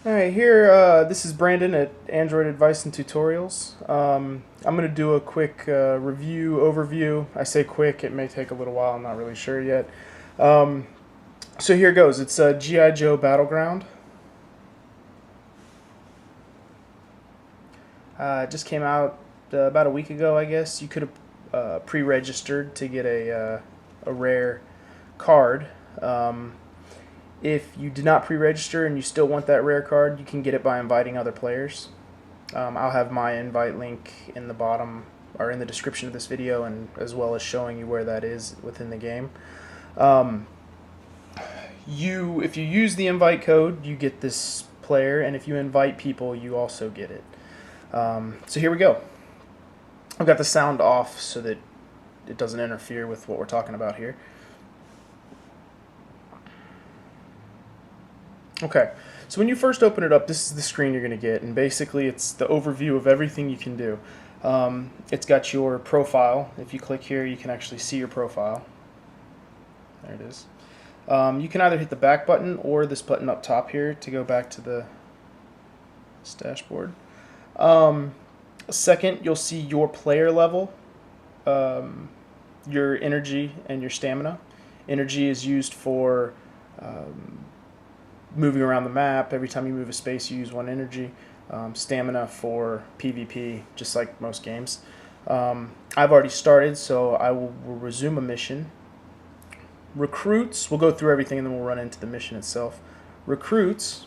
Alright, here, this is Brandon at Android Advice and Tutorials. I'm going to do a quick overview. I say quick, it may take a little while, I'm not really sure yet. Um, so here goes. It's G.I.Joe Battleground. It just came out about a week ago, I guess. You could have pre-registered to get a rare card. If you did not pre-register and you still want that rare card, you can get it by inviting other players. I'll have my invite link in the bottom or in the description of this video, and as well as showing you where that is within the game. Um, if you use the invite code, you get this player, and if you invite people, you also get it. So here we go. I've got the sound off so that it doesn't interfere with what we're talking about here. Okay, so when you first open it up, this is the screen you're going to get, and basically it's the overview of everything you can do. It's got your profile. If you click here, you can actually see your profile. There it is. You can either hit the back button or this button up top here to go back to this dashboard. Second, you'll see your player level, your energy, and your stamina. Energy is used for moving around the map. Every time you move a space, you use one energy. Stamina for PvP, just like most games. I've already started, so I will resume a mission. Recruits, we'll go through everything and then we'll run into the mission itself. Recruits,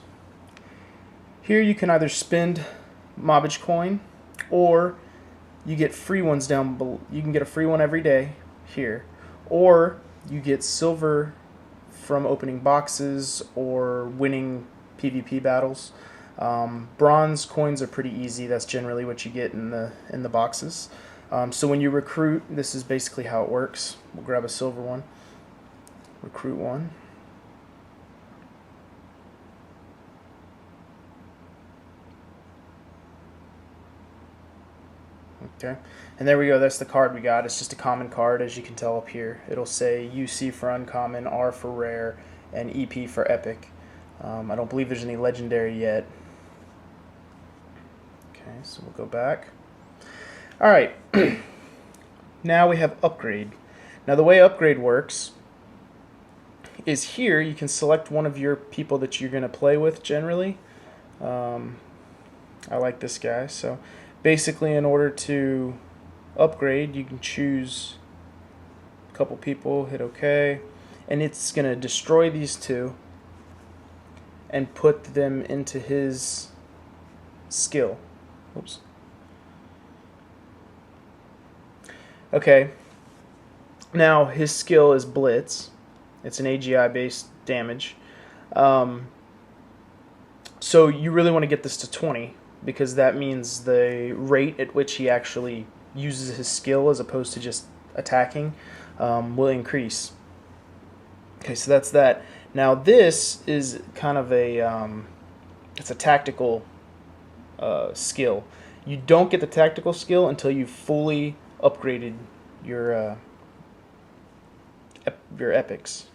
here you can either spend mobbage coin or you get free ones down below. You can get a free one every day here, or you get silver from opening boxes or winning PvP battles. Bronze coins are pretty easy. That's generally what you get in the boxes. So when you recruit, this is basically how it works. We'll grab a silver one. Recruit one. Okay, and there we go. That's the card we got. It's just a common card, as you can tell up here. It'll say UC for uncommon, R for rare, and EP for epic. I don't believe there's any legendary yet. Okay, so we'll go back. All right, now we have upgrade. Now the way upgrade works is here you can select one of your people that you're going to play with generally. I like this guy, so basically in order to upgrade you can choose a couple people, hit OK, and it's going to destroy these two and put them into his skill. Oops. Okay, now his skill is Blitz. It's an AGI based damage. So you really want to get this to 20 because that means the rate at which he actually uses his skill as opposed to just attacking will increase. Okay, so that's that. Now this is kind of it's a tactical skill. You don't get the tactical skill until you've fully upgraded your epics.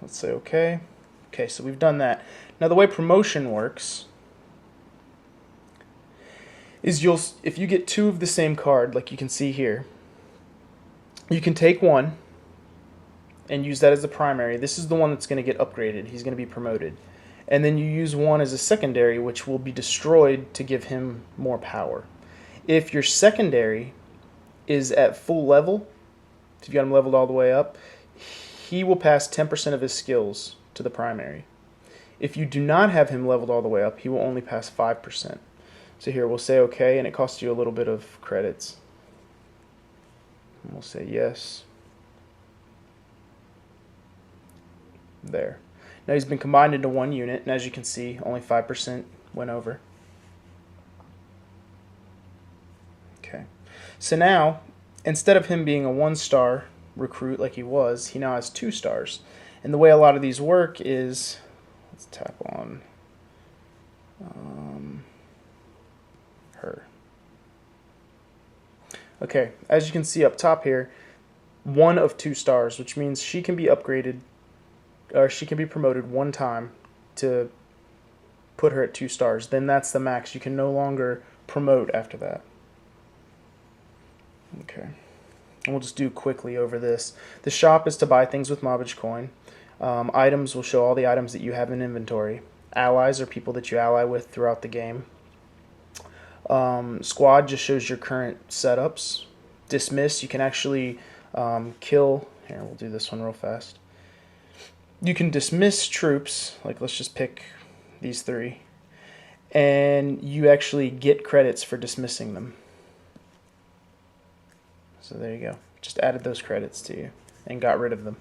Let's say okay. Okay, so we've done that. Now the way promotion works is if you get two of the same card, like you can see here, you can take one and use that as the primary. This is the one that's going to get upgraded. He's going to be promoted. And then you use one as a secondary, which will be destroyed to give him more power. If your secondary is at full level, if you got him leveled all the way up, he will pass 10% of his skills to the primary. If you do not have him leveled all the way up, he will only pass 5%. So here we'll say OK, and it costs you a little bit of credits. And we'll say yes. There. Now he's been combined into one unit, and as you can see, only 5% went over. Okay. So now, instead of him being a 1-star recruit like he was, he now has 2 stars. And the way a lot of these work is, let's tap on her. Okay, as you can see up top here, 1 of 2 stars, which means she can be upgraded, or she can be promoted 1 time to put her at 2 stars. Then that's the max. You can no longer promote after that. Okay. And we'll just do quickly over this. The shop is to buy things with Mobbage coin. Items will show all the items that you have in inventory. Allies are people that you ally with throughout the game. Squad just shows your current setups. Dismiss, you can actually kill. Here, we'll do this one real fast. You can dismiss troops, like let's just pick these 3, and you actually get credits for dismissing them. So there you go. Just added those credits to you and got rid of them.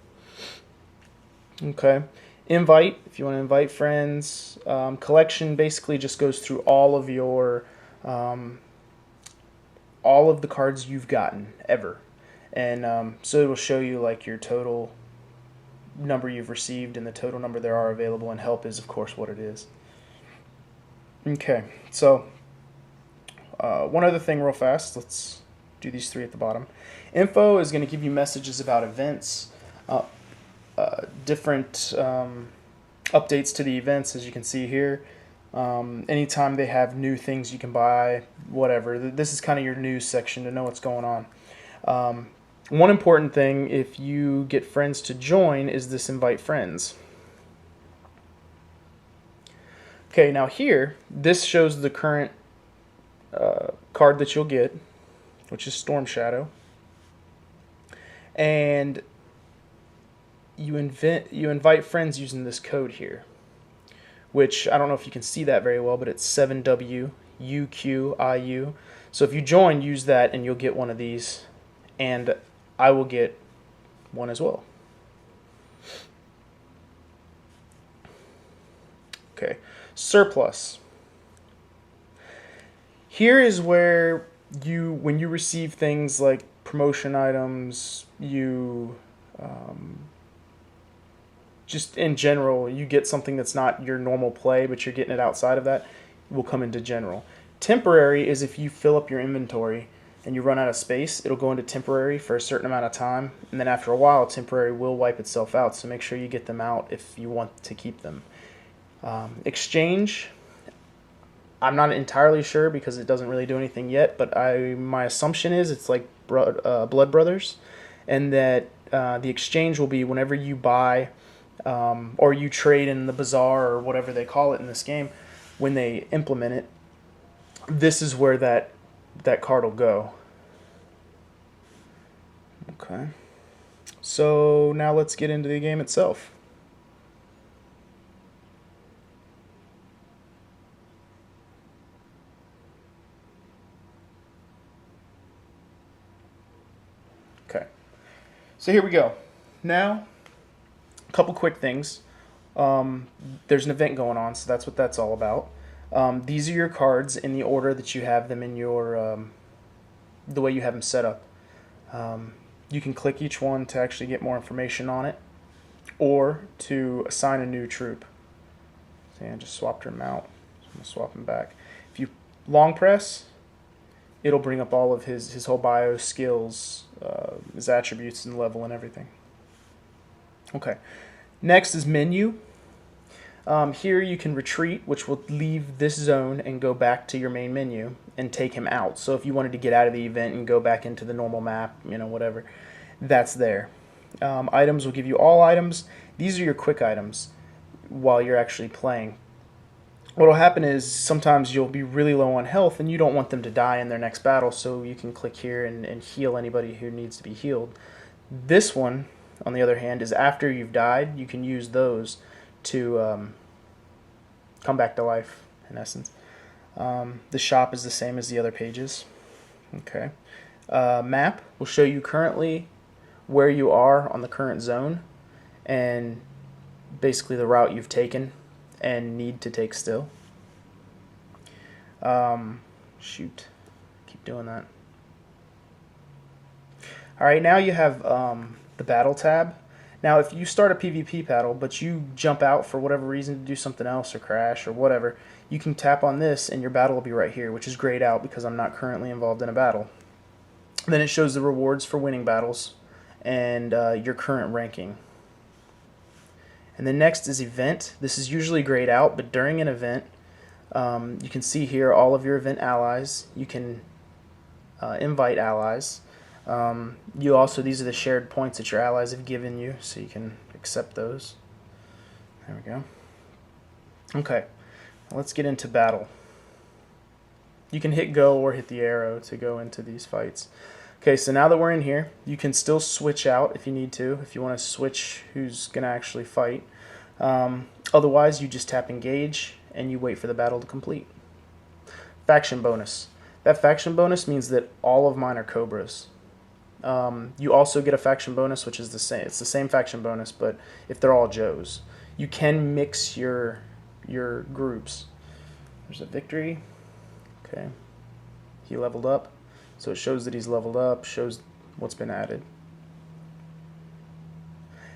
Okay. Invite, if you want to invite friends. Collection basically just goes through all of your all of the cards you've gotten ever, and so it will show you like your total number you've received and the total number there are available, and help is of course what it is. Okay, so one other thing real fast, let's do these 3 at the bottom. Info is going to give you messages about events, different updates to the events, as you can see here. Anytime they have new things you can buy, whatever. This is kind of your news section to know what's going on. One important thing, if you get friends to join, is this invite friends. Okay, now here, this shows the current card that you'll get, which is Storm Shadow. And you invite friends using this code here, which I don't know if you can see that very well, but it's 7WUQIU. So if you join, use that and you'll get one of these, and I will get one as well. Okay, surplus. Here is where when you receive things like promotion items, just in general, you get something that's not your normal play, but you're getting it outside of that, will come into general. Temporary is if you fill up your inventory and you run out of space, it'll go into temporary for a certain amount of time, and then after a while, temporary will wipe itself out, so make sure you get them out if you want to keep them. Exchange, I'm not entirely sure because it doesn't really do anything yet, but my assumption is it's like Blood Brothers, and that the exchange will be whenever you buy or you trade in the bazaar or whatever they call it in this game, when they implement it, this is where that card will go. Okay. So now let's get into the game itself. Okay. So here we go. Now, a couple quick things. There's an event going on, so that's what that's all about. These are your cards in the order that you have them in your, the way you have them set up. You can click each one to actually get more information on it, or to assign a new troop. So I just swapped them out. So I'm going to swap them back. If you long press, it'll bring up all of his whole bio, skills, his attributes and level and everything. Okay. Next is menu. Here you can retreat, which will leave this zone and go back to your main menu and take him out. So if you wanted to get out of the event and go back into the normal map, whatever, that's there. Items will give you all items. These are your quick items while you're actually playing. What will happen is sometimes you'll be really low on health and you don't want them to die in their next battle, so you can click here and heal anybody who needs to be healed. This one, on the other hand, is after you've died. You can use those to come back to life, in essence. The shop is the same as the other pages. Okay. Map will show you currently where you are on the current zone and basically the route you've taken and need to take still. Shoot. Keep doing that. Alright, now you have the battle tab. Now, if you start a PvP battle, but you jump out for whatever reason to do something else or crash or whatever, you can tap on this and your battle will be right here, which is grayed out because I'm not currently involved in a battle. Then it shows the rewards for winning battles and your current ranking. And then next is event. This is usually grayed out, but during an event, You can see here all of your event allies. You can invite allies. You also, these are the shared points that your allies have given you, so you can accept those. There we go. Okay, let's get into battle. You can hit go or hit the arrow to go into these fights. Okay, so now that we're in here, you can still switch out if you need to, if you want to switch who's going to actually fight. Otherwise, you just tap engage and you wait for the battle to complete. Faction bonus. That faction bonus means that all of mine are Cobras. You also get a faction bonus, which is the same. It's the same faction bonus, but if they're all Joes. You can mix your groups. There's a victory. Okay. He leveled up. So it shows that he's leveled up, shows what's been added.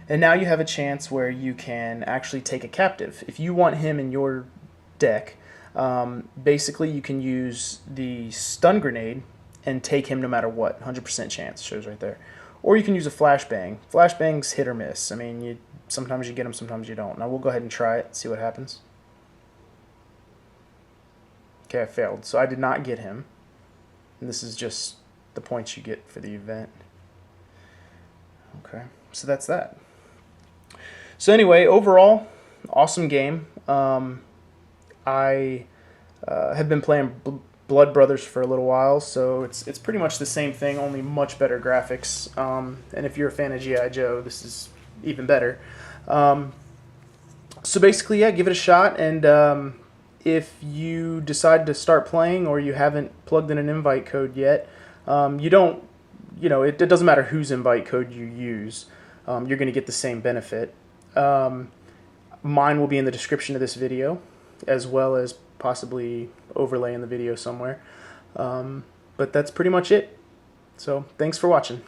And now you have a chance where you can actually take a captive. If you want him in your deck, basically you can use the stun grenade and take him no matter what. 100% chance, shows right there. Or you can use a flashbang. Flashbang's hit or miss. I mean, sometimes you get them, sometimes you don't. Now we'll go ahead and try it, see what happens. Okay, I failed. So I did not get him. And this is just the points you get for the event. Okay, so that's that. So anyway, overall, awesome game. I have been playing Blood Brothers for a little while, so it's pretty much the same thing, only much better graphics. And if you're a fan of G.I. Joe, this is even better. So basically, yeah, give it a shot, and if you decide to start playing or you haven't plugged in an invite code yet, it doesn't matter whose invite code you use. You're going to get the same benefit. Mine will be in the description of this video, as well as possibly overlay in the video somewhere. But that's pretty much it. So thanks for watching.